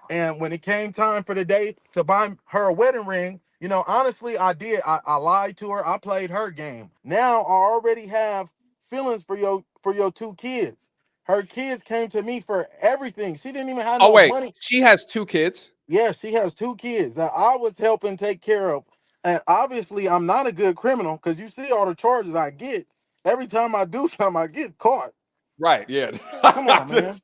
And when it came time for the day to buy her a wedding ring, you know, honestly, I did. I lied to her. I played her game. Now I already have feelings for your two kids. Her kids came to me for everything. She didn't even have Oh no wait, money. she has two kids. Yeah, she has two kids that I was helping take care of. And obviously, I'm not a good criminal because you see all the charges I get. Every time I do something, I get caught. Right. Yeah. Come on, man.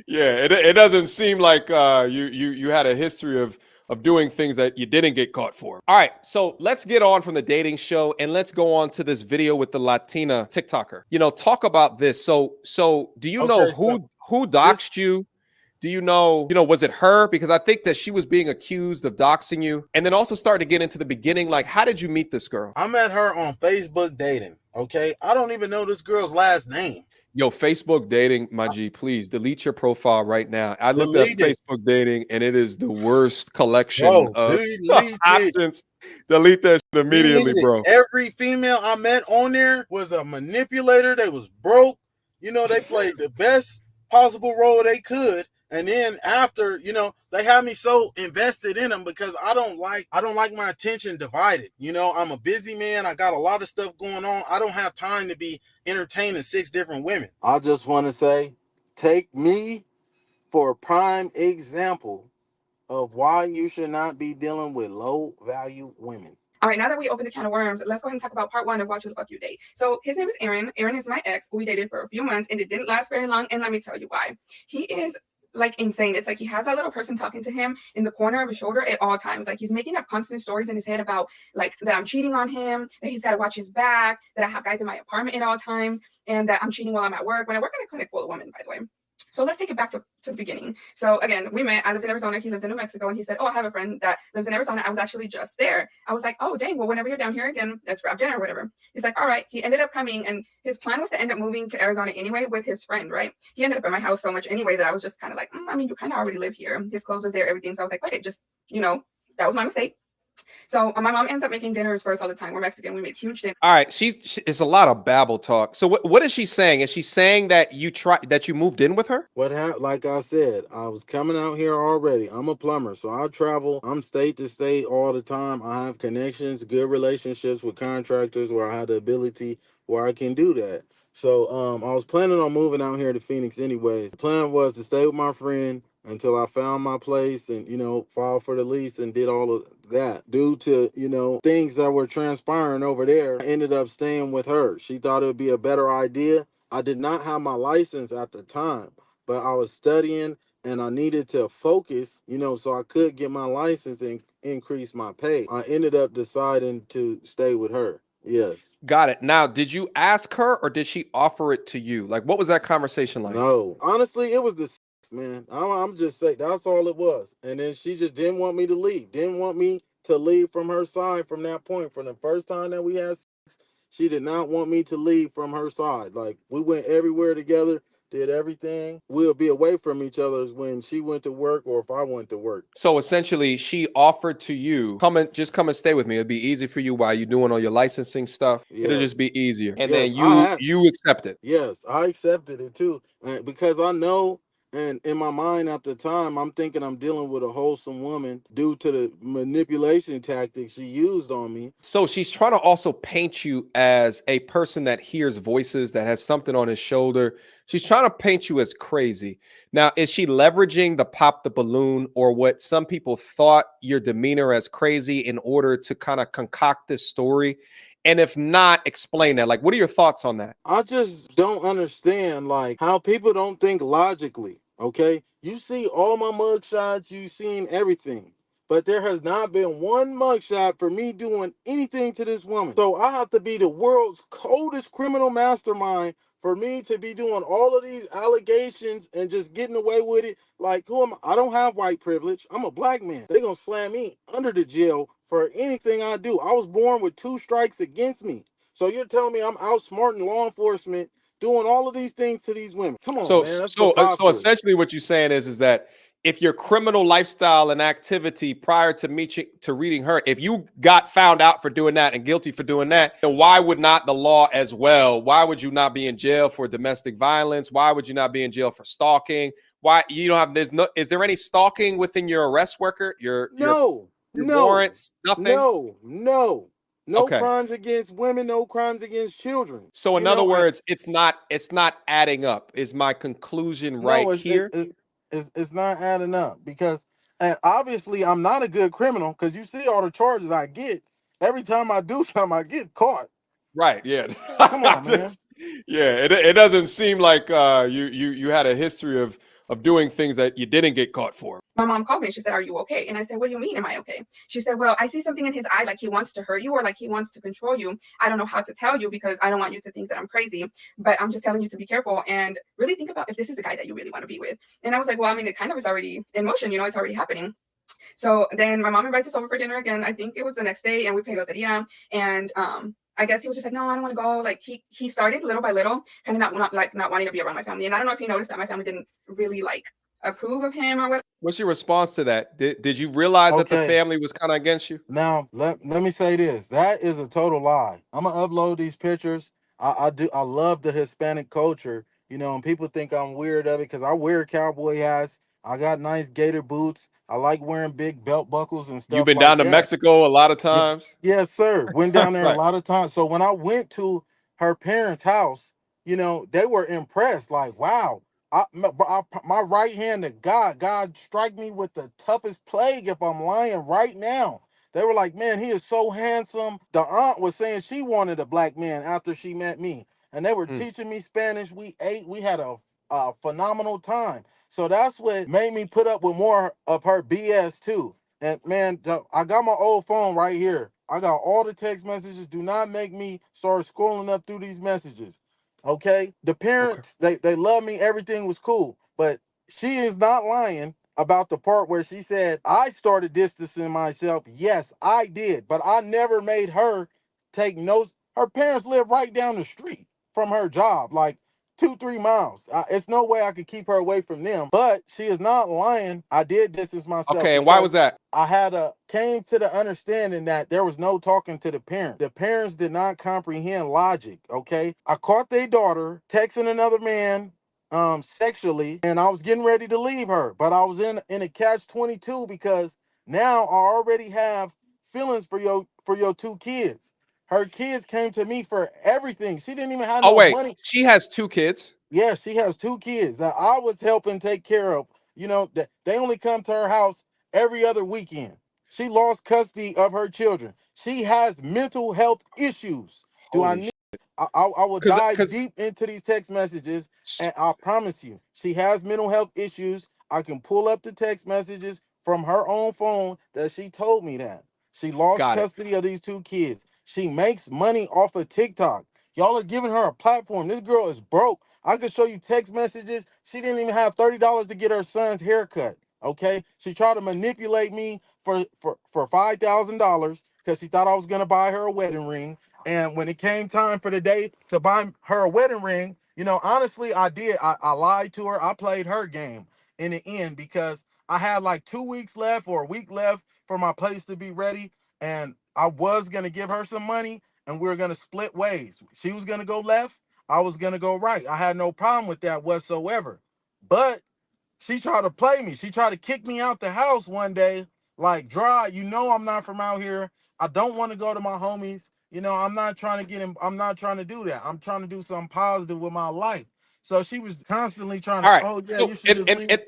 Yeah. It doesn't seem like you had a history of doing things that you didn't get caught for. All right. So let's get on from the dating show and let's go on to this video with the Latina TikToker. You know, talk about this. So do you know Okay, so who this doxed you? Do you know, was it her? Because I think that she was being accused of doxing you. And then also start to get into the beginning. Like, how did you meet this girl? I met her on Facebook dating. Okay, I don't even know this girl's last name. Yo, Facebook dating, my G, please delete your profile right now. I looked up Delete it, Facebook dating and it is the worst collection bro. of Delete it. options. Delete that shit Delete immediately, it. bro. Every female I met on there was a manipulator. They was broke. You know, they played the best possible role they could. And then after, you know, they had me so invested in them because I don't like my attention divided. You know, I'm a busy man. I got a lot of stuff going on. I don't have time to be entertaining 6 different women. I just want to say, take me for a prime example of why you should not be dealing with low value women. All right, now that we opened the can of worms, let's go ahead and talk about part one of Watch Who the Fuck You Date. So his name is Aaron. Aaron is my ex. We dated for a few months and it didn't last very long. And let me tell you why. He is like insane. It's like he has that little person talking to him in the corner of his shoulder at all times. Like he's making up constant stories in his head about like that I'm cheating on him, that he's got to watch his back, that I have guys in my apartment at all times, and that I'm cheating while I'm at work. When I work in a clinic full of women, by the way. So let's take it back to the beginning. So again, we met. I lived in Arizona. He lived in New Mexico. And he said, oh, I have a friend that lives in Arizona. I was actually just there. I was like, oh, dang. Well, whenever you're down here again, let's grab dinner or whatever. He's like, all right. He ended up coming. And his plan was to end up moving to Arizona anyway with his friend, right? He ended up at my house so much anyway that I was just kind of like, I mean, you kind of already live here. His clothes was there, everything. So I was like, okay, just, you know, that was my mistake. So my mom ends up making dinners for us all the time. We're Mexican. We make huge dinners. All right, it's a lot of babble talk. So what is she saying? Is she saying that you moved in with her? What happened? Like I said, I was coming out here already. I'm a plumber, so I travel. I'm state to state all the time. I have connections, good relationships with contractors where I have the ability where I can do that. So I was planning on moving out here to Phoenix anyways. The plan was to stay with my friend until I found my place and, you know, filed for the lease and did all of that. Due to, you know, things that were transpiring over there, I ended up staying with her. She thought it would be a better idea. I did not have my license at the time, but I was studying and I needed to focus, you know, so I could get my license and increase my pay. I ended up deciding to stay with her. Yes. Got it. Now, did you ask her or did she offer it to you? Like, what was that conversation like? No. Honestly, it was the man. I'm just saying that's all it was. And then she just didn't want me to leave. Didn't want me to leave from her side from that point. From the first time that we had sex, she did not want me to leave from her side. Like we went everywhere together, did everything. We'll be away from each other when she went to work or if I went to work. So essentially, she offered to you, come and stay with me. It'll be easy for you while you're doing all your licensing stuff. It'll just Yes. be easier. And Yes, then I have. you accept it. Yes, I accepted it too, because I know, and in my mind at the time, I'm thinking I'm dealing with a wholesome woman due to the manipulation tactics she used on me. So she's trying to also paint you as a person that hears voices, that has something on his shoulder. She's trying to paint you as crazy. Now, is she leveraging the pop the balloon or what some people thought your demeanor as crazy in order to kind of concoct this story? And if not, explain that. Like, what are your thoughts on that? I just don't understand, like, how people don't think logically. Okay, you see all my mugshots, you seen everything. But there has not been one mugshot for me doing anything to this woman. So I have to be the world's coldest criminal mastermind for me to be doing all of these allegations and just getting away with it. Like, who am I? I don't have white privilege. I'm a black man. They're going to slam me under the jail for anything I do. I was born with 2 strikes against me. So you're telling me I'm outsmarting law enforcement doing all of these things to these women? Come on, man. That's So preposterous. essentially, what you're saying is that if your criminal lifestyle and activity prior to reading her, if you got found out for doing that and guilty for doing that, then why would not the law as well? Why would you not be in jail for domestic violence? Why would you not be in jail for stalking? Why you don't have? There's no. Is there any stalking within your arrest record? No, your no, warrants? Nothing. no Okay. crimes against women, no crimes against children. So in other words, it's not adding up. Is my conclusion No, right here? it's not adding up because, and obviously I'm not a good criminal because you see all the charges I get. Every time I do something, I get caught. Right. Yeah. Come on, man. Yeah. It doesn't seem like you had a history of doing things that you didn't get caught for. My mom called me and she said, "Are you okay?" And I said, "What do you mean, am I okay?" She said, "Well, I see something in his eye, like he wants to hurt you or like he wants to control you. I don't know how to tell you because I don't want you to think that I'm crazy, but I'm just telling you to be careful and really think about if this is a guy that you really want to be with." And I was like, "Well, I mean, it kind of is already in motion, it's already happening." So then my mom invites us over for dinner again. I think it was the next day, and we played loteria. And I guess he was just like, "No, I don't want to go." Like he started little by little, kind of not wanting to be around my family. And I don't know if you noticed that my family didn't really like approve of him or what. What's your response to that? Did you realize that the Okay. family was kind of against you? Now let me say this. That is a total lie. I'm gonna upload these pictures. I love the Hispanic culture, and people think I'm weird of it because I wear cowboy hats. I got nice gator boots. I like wearing big belt buckles and You've stuff been down like to that. Mexico a lot of Yeah, times. yes, sir. Went down there a Right. lot of times. So when I went to her parents' house, they were impressed. Like, wow, my right hand to God strike me with the toughest plague if I'm lying right now. They were like, man, he is so handsome. The aunt was saying she wanted a black man after she met me, and they were Mm, teaching me Spanish. We ate. We had a phenomenal time. So that's what made me put up with more of her BS too. And man, I got my old phone right here. I got all the text messages. Do not make me start scrolling up through these messages. Okay? The okay. parents, they love me. Everything was cool. But she is not lying about the part where she said, I started distancing myself. Yes, I did. But I never made her take notes. Her parents live right down the street from her job. Like, 2-3 miles. It's no way I could keep her away from them. But she is not lying. I did distance myself Okay. And why was because that? I came to the understanding that there was no talking to the parents. The parents did not comprehend logic. Okay, I caught their daughter texting another man sexually, and I was getting ready to leave her, but I was in a catch-22 because now I already have feelings for your two kids. Her kids came to me for everything. She didn't even have Oh, no wait. money. She has 2 kids. Yeah, she has two kids that I was helping take care of. That they only come to her house every other weekend. She lost custody of her children. She has mental health issues. Do I Holy need? shit. I will Cuz dive cuz deep into these text messages, and I promise you, she has mental health issues. I can pull up the text messages from her own phone that she told me that she lost got it. custody of these two kids. She makes money off of TikTok. Y'all are giving her a platform. This girl is broke. I could show you text messages. She didn't even have $30 to get her son's haircut. Okay, she tried to manipulate me for $5,000 because she thought I was gonna buy her a wedding ring. And when it came time for the day to buy her a wedding ring, honestly, I did. I lied to her. I played her game in the end because I had like 2 weeks left or a week left for my place to be ready, and I was gonna give her some money, and we were gonna split ways. She was gonna go left. I was gonna go right. I had no problem with that whatsoever. But she tried to play me. She tried to kick me out the house one day, like, dry. I'm not from out here. I don't want to go to my homies. I'm not trying to get him. I'm not trying to do that. I'm trying to do something positive with my life. So she was constantly trying All to, right. oh yeah, So you should just leave.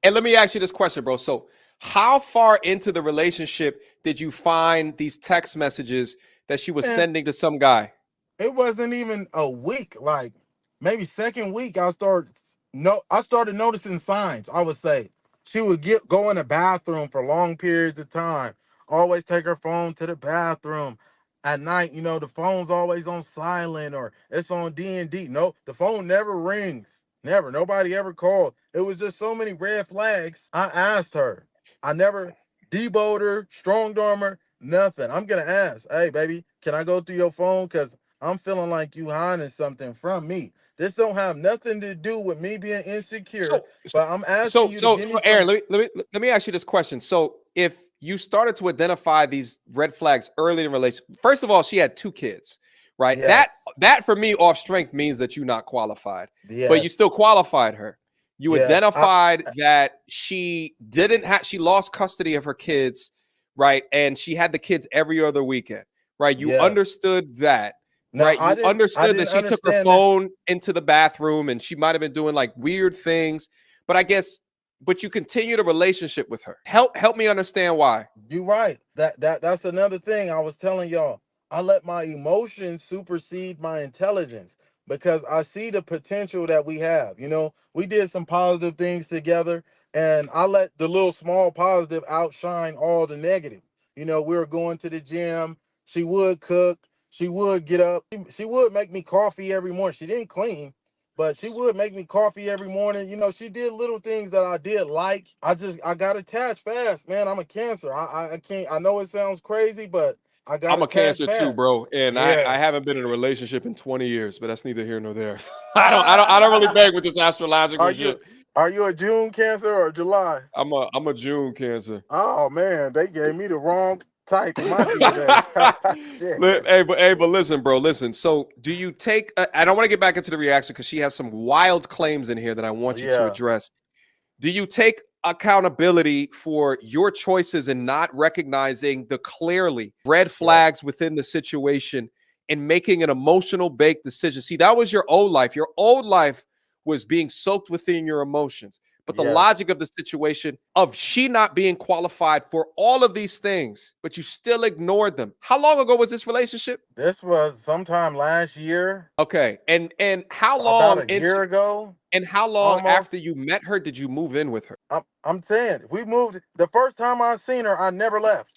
and let me ask you this question, bro. So, how far into the relationship did you find these text messages that she was Man, sending to some guy? it wasn't even a week. Like maybe second week, I started noticing signs. I would say she would go in the bathroom for long periods of time. Always take her phone to the bathroom. At night, the phone's always on silent or it's on D&D. No, the phone never rings. Never. Nobody ever called. It was just so many red flags. I asked her. I never deboed her, strong arm her, nothing. I'm gonna ask, hey baby, can I go through your phone? Cause I'm feeling like you hiding something from me. This don't have nothing to do with me being insecure, So, but I'm so, asking you to so, give me so, some. Aaron, let me ask you this question. So, if you started to identify these red flags early in a relationship, first of all, she had 2 kids, right? That Yes, that for me off strength means that you're not qualified, but you still yes, qualified her. You Yeah. identified that she didn't have, she lost custody of her kids, right? And she had the kids every other weekend, right? You Yes. understood that, Now right? You I understood that didn't she took her understand that. phone into the bathroom and she might have been doing like weird things, but I guess, but you continued a relationship with her. Help me understand why. You're right. That's another thing I was telling y'all. I let my emotions supersede my intelligence because I see the potential that we have. You know, we did some positive things together, and I let the little small positive outshine all the negative. You know, we were going to the gym. She would cook. She would get up. She would make me coffee every morning. She didn't clean, but she would make me coffee every morning. You know, she did little things that I did like. I got attached fast, man. I'm a Cancer. I can't. I know it sounds crazy, but I got I'm a attached Cancer too, fast. bro, and I Yeah. haven't been in a relationship in 20 years, but that's neither here nor there. I don't really beg with this Are astrological you shit. are you a June Cancer or July? I'm a June Cancer. Oh man, they gave me the wrong type in my DNA. Shit. Hey, but listen, bro, listen. So, do you take? I don't want to get back into the reaction because she has some wild claims in here that I want you to Yeah. address. Do you take accountability for your choices and not recognizing the clearly red Yeah. flags within the situation and making an emotional baked decision? See, that was your old life. Your old life was being soaked within your emotions. But the Yes. logic of the situation of she not being qualified for all of these things, but you still ignored them. How long ago was this relationship? This was sometime last year, Okay. And how about long a into year ago, and how long almost. after you met her did you move in with her? I'm saying we moved the first time I seen her, I never left.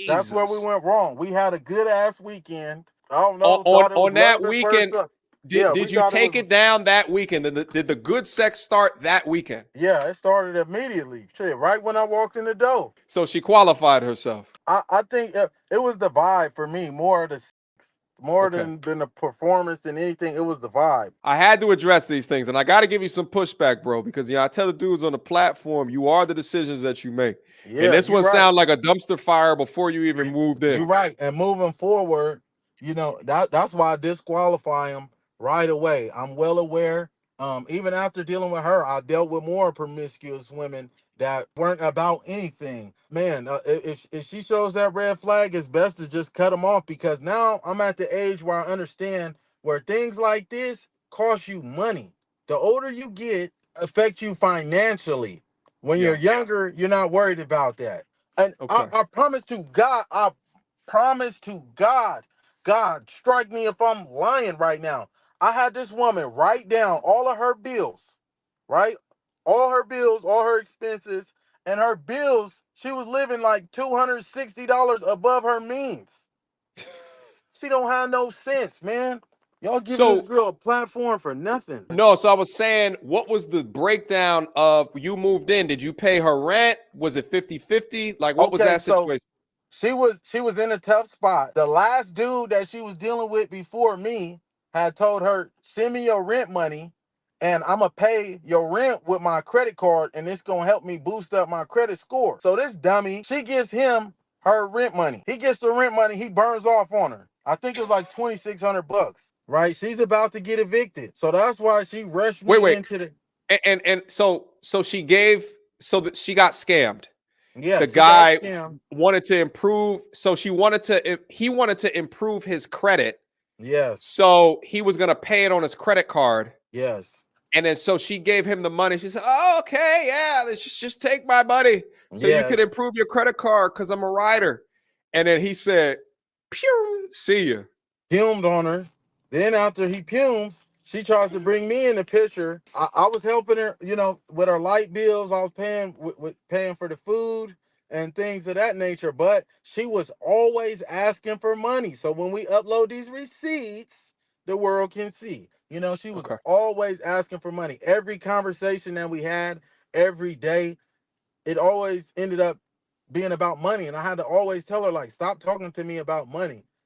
That's where we Jesus. went wrong. We had a good ass weekend. I don't On know, on, thought it was on love that at first weekend, sight. did Yeah, we did you thought it take was. it down that weekend? Did the good sex start that weekend? Yeah, it started immediately. Shit, right when I walked in the door. So she qualified herself. I think it was the vibe for me more of the more Okay. than the performance than anything. It was the vibe. I had to address these things, and I got to give you some pushback, bro, because I tell the dudes on the platform, you are the decisions that you make. And Yeah, this you're one right. sound like a dumpster fire before you even moved in. You're right. And moving forward, you know, that's why I disqualify him right away. I'm well aware. Even after dealing with her, I dealt with more promiscuous women that weren't about anything. Man, if she shows that red flag, it's best to just cut them off because now I'm at the age where I understand where things like this cost you money. The older you get, affect you financially. When you're Yeah. younger, you're not worried about that. And Okay. I promise to God, I promise to God, God, strike me if I'm lying right now. I had this woman write down all of her bills, right? All her bills, all her expenses, and her bills, she was living like $260 above her means. She don't have no sense, man. Y'all giving this So girl a platform for nothing. no, so I was saying, what was the breakdown of you moved in? Did you pay her rent? Was it 50-50? Like, what was Okay, that so situation? she was in a tough spot. The last dude that she was dealing with before me had told her, "Send me your rent money, and I'm gonna pay your rent with my credit card, and it's gonna help me boost up my credit score." So this dummy, she gives him her rent money. He gets the rent money. He burns off on her. I think it was like $2,600. Right? She's about to get evicted, so that's why she rushed Wait, me wait. into the. And so she gave, so that she got scammed. Yeah, The she got guy scammed. wanted to improve, so he wanted to improve his credit. Yes, So he was gonna pay it on his credit card. yes, And then so she gave him the money. She said, "Oh, okay, yeah, let's just take my money so you can yes. improve your credit card because I'm a writer." And then he said, "Pew, see you." Fumed on her. Then after he fumes, she tries to bring me in the picture. I was helping her, you know, with her light bills. I was paying with paying for the food and things of that nature. But she was always asking for money. So when we upload these receipts, the world can see. You know, she was Okay. always asking for money. Every conversation that we had, every day, it always ended up being about money. And I had to always tell her, like, stop talking to me about money.